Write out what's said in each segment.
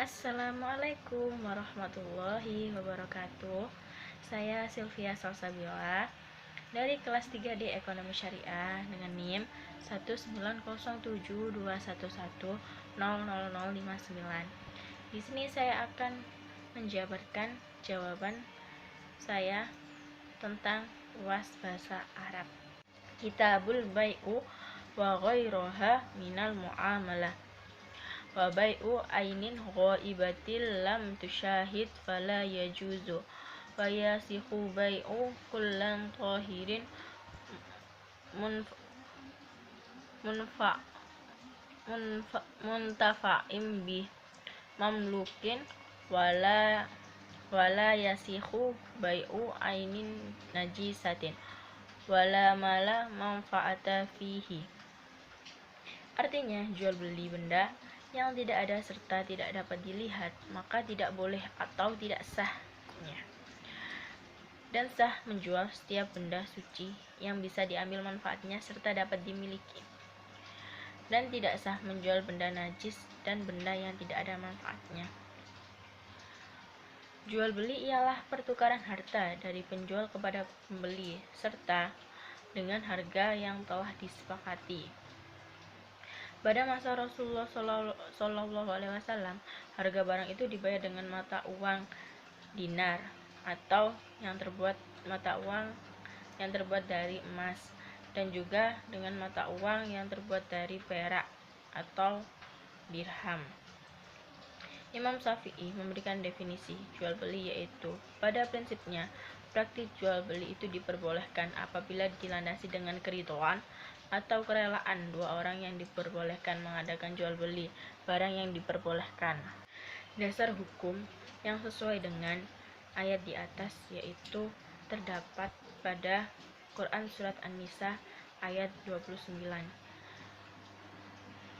Assalamualaikum warahmatullahi wabarakatuh. Saya Sylvia Salsabila dari kelas 3D Ekonomi Syariah dengan NIM 1907211000059. Di sini saya akan menjabarkan jawaban saya tentang UAS bahasa Arab. Kitabul bai'u wa ghairuha minal muamalah. Wa bai'u ainin ghaibatil lam tusyahid fala yajuzu wa yasihu bai'u kullan tahirin muntafa'im bih mamlukin wala yasihu bai'u ainin najisatin wala mala manfa'ata fihi. Artinya, jual beli benda yang tidak ada serta tidak dapat dilihat, maka tidak boleh atau tidak sahnya. Dan sah menjual setiap benda suci yang bisa diambil manfaatnya serta dapat dimiliki. Dan tidak sah menjual benda najis dan benda yang tidak ada manfaatnya. Jual beli ialah pertukaran harta dari penjual kepada pembeli serta dengan harga yang telah disepakati. Pada masa Rasulullah SAW, harga barang itu dibayar dengan mata uang dinar atau mata uang yang terbuat dari emas, dan juga dengan mata uang yang terbuat dari perak atau dirham. Imam Syafi'i memberikan definisi jual beli, yaitu pada prinsipnya praktik jual beli itu diperbolehkan apabila dilandasi dengan keridhaan atau kerelaan dua orang yang diperbolehkan mengadakan jual beli barang yang diperbolehkan. Dasar hukum yang sesuai dengan ayat di atas yaitu terdapat pada Quran Surat An-Nisa ayat 29.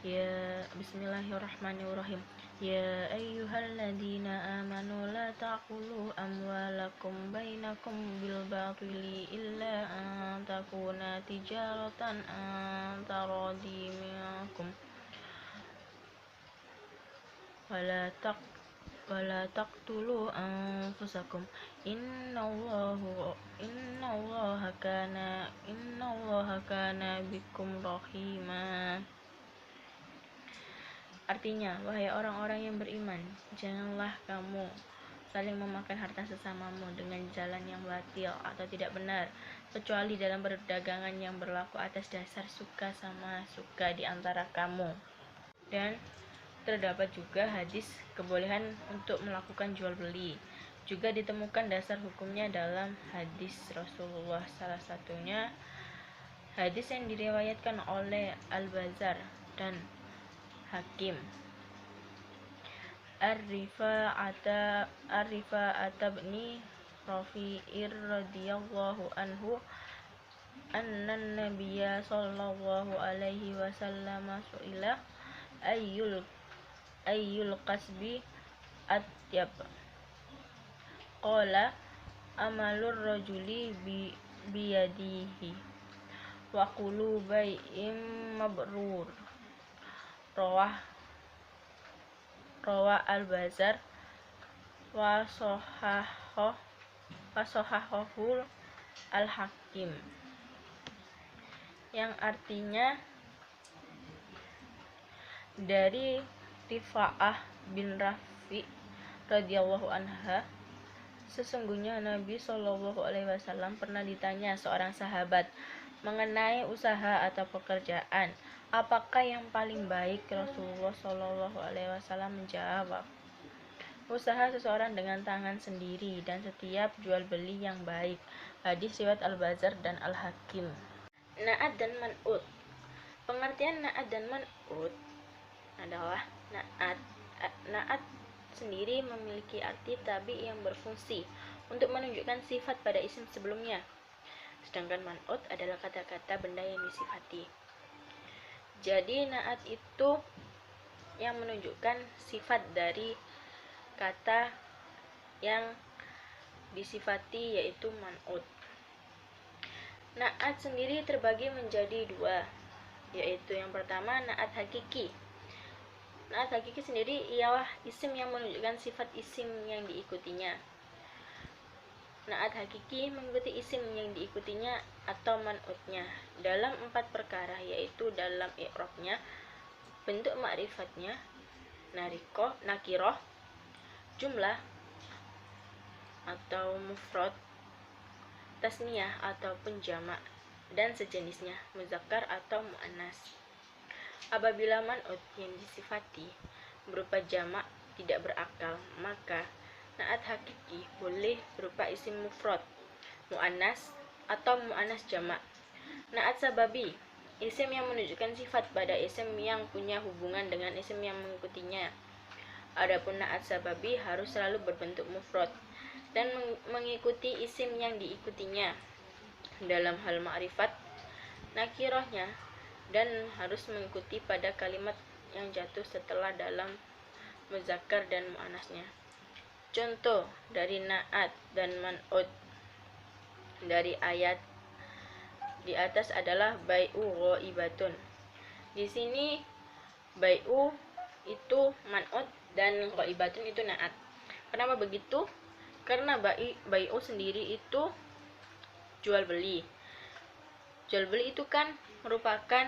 Ya, bismillahirrahmanirrahim. Ya ayyuhalladzina amanu la ta'kulu amwalakum bainakum bil batili illa an takuna tijaratan an taradi minkum wala taqtulu anfusakum innallaha kana bikum rahima. Artinya, wahai orang-orang yang beriman, janganlah kamu saling memakan harta sesamamu dengan jalan yang batil atau tidak benar, kecuali dalam perdagangan yang berlaku atas dasar suka sama suka di antara kamu. Dan terdapat juga hadis kebolehan untuk melakukan jual beli. Juga ditemukan dasar hukumnya dalam hadis Rasulullah, salah satunya hadis yang diriwayatkan oleh Al-Bazzar dan Hakim. Ar-Rifa'ata bni Rafi'ir radhiyallahu anhu annan nabiyya sallallahu alaihi wasallam su'ila ayyul kasbi atyab, qala amalur rajuli biyadihi wa qulu bai'im mabrur. Rawah Al-Bazzar wa sahhahahu Al-Hakim, yang artinya dari Rifa'ah bin Rafi radhiyallahu anha, sesungguhnya Nabi Shallallahu alaihi wasallam pernah ditanya seorang sahabat mengenai usaha atau pekerjaan, apakah yang paling baik? Rasulullah Shallallahu alaihi wasallam menjawab, usaha seseorang dengan tangan sendiri dan setiap jual beli yang baik. Hadis riwayat Al-Bazzar dan Al-Hakim. Na'at dan man'ut. Pengertian na'at dan man'ut adalah na'at sendiri memiliki arti tabi yang berfungsi untuk menunjukkan sifat pada isim sebelumnya, sedangkan man'ut adalah kata-kata benda yang disifati. Jadi na'at itu yang menunjukkan sifat dari kata yang disifati, yaitu man'ut. Na'at sendiri terbagi menjadi dua, yaitu yang pertama na'at hakiki. Naat hakiki sendiri ialah isim yang menunjukkan sifat isim yang diikutinya. Naat hakiki mengikuti isim yang diikutinya atau man'utnya dalam 4 perkara, yaitu dalam i'rabnya, bentuk ma'rifatnya, nakiroh, jumlah atau mufrad, tasniyah ataupun jamak, dan sejenisnya, muzakkar atau muannas. Apabila man'ut yang disifati berupa jamak tidak berakal, maka naat hakiki boleh berupa isim mufrad, muannas atau muannas jamak. Naat sababi, isim yang menunjukkan sifat pada isim yang punya hubungan dengan isim yang mengikutinya. Adapun naat sababi harus selalu berbentuk mufrad dan mengikuti isim yang diikutinya dalam hal ma'rifat, nakirohnya, dan harus mengikuti pada kalimat yang jatuh setelah dalam muzakkar dan muannasnya. Contoh dari naat dan man'ut dari ayat di atas adalah bai'u ghaibatun. Di sini bai'u itu man'ut dan ghaibatun itu naat. Kenapa begitu? Karena bai'u sendiri itu jual beli. Jual beli itu kan merupakan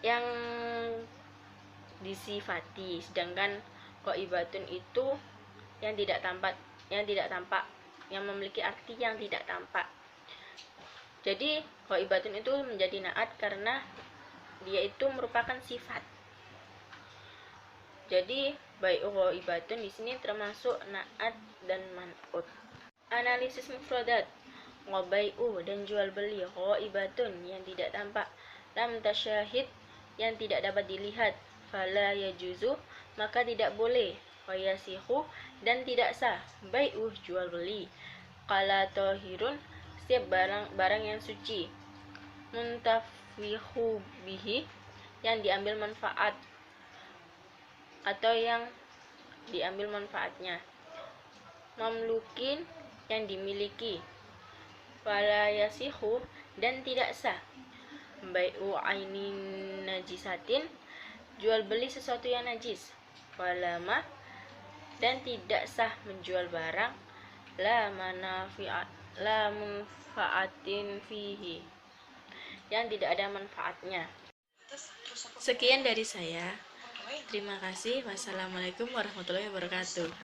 yang disifati, sedangkan ghaibatun itu yang tidak tampak, yang memiliki arti yang tidak tampak. Jadi ghaibatun itu menjadi naat karena dia itu merupakan sifat. Jadi bai'u ghaibatun di sini termasuk naat dan man'ut. Analisis mufradat. Bai'u dan jual beli, ghaibatun yang tidak tampak, lam tasyahid yang tidak dapat dilihat, fala yajuzu maka tidak boleh, wayasihu dan tidak sah, bai'u jual beli, qala tohirun setiap barang yang suci, muntafihu bihi yang diambil manfaat atau yang diambil manfaatnya, mamlukin yang dimiliki, fala yasihu dan tidak sah, bai'u ainin najisatin jual beli sesuatu yang najis, walama dan tidak sah menjual barang la manfaatin fihi yang tidak ada manfaatnya. Sekian dari saya. Terima kasih. Wassalamualaikum warahmatullahi wabarakatuh.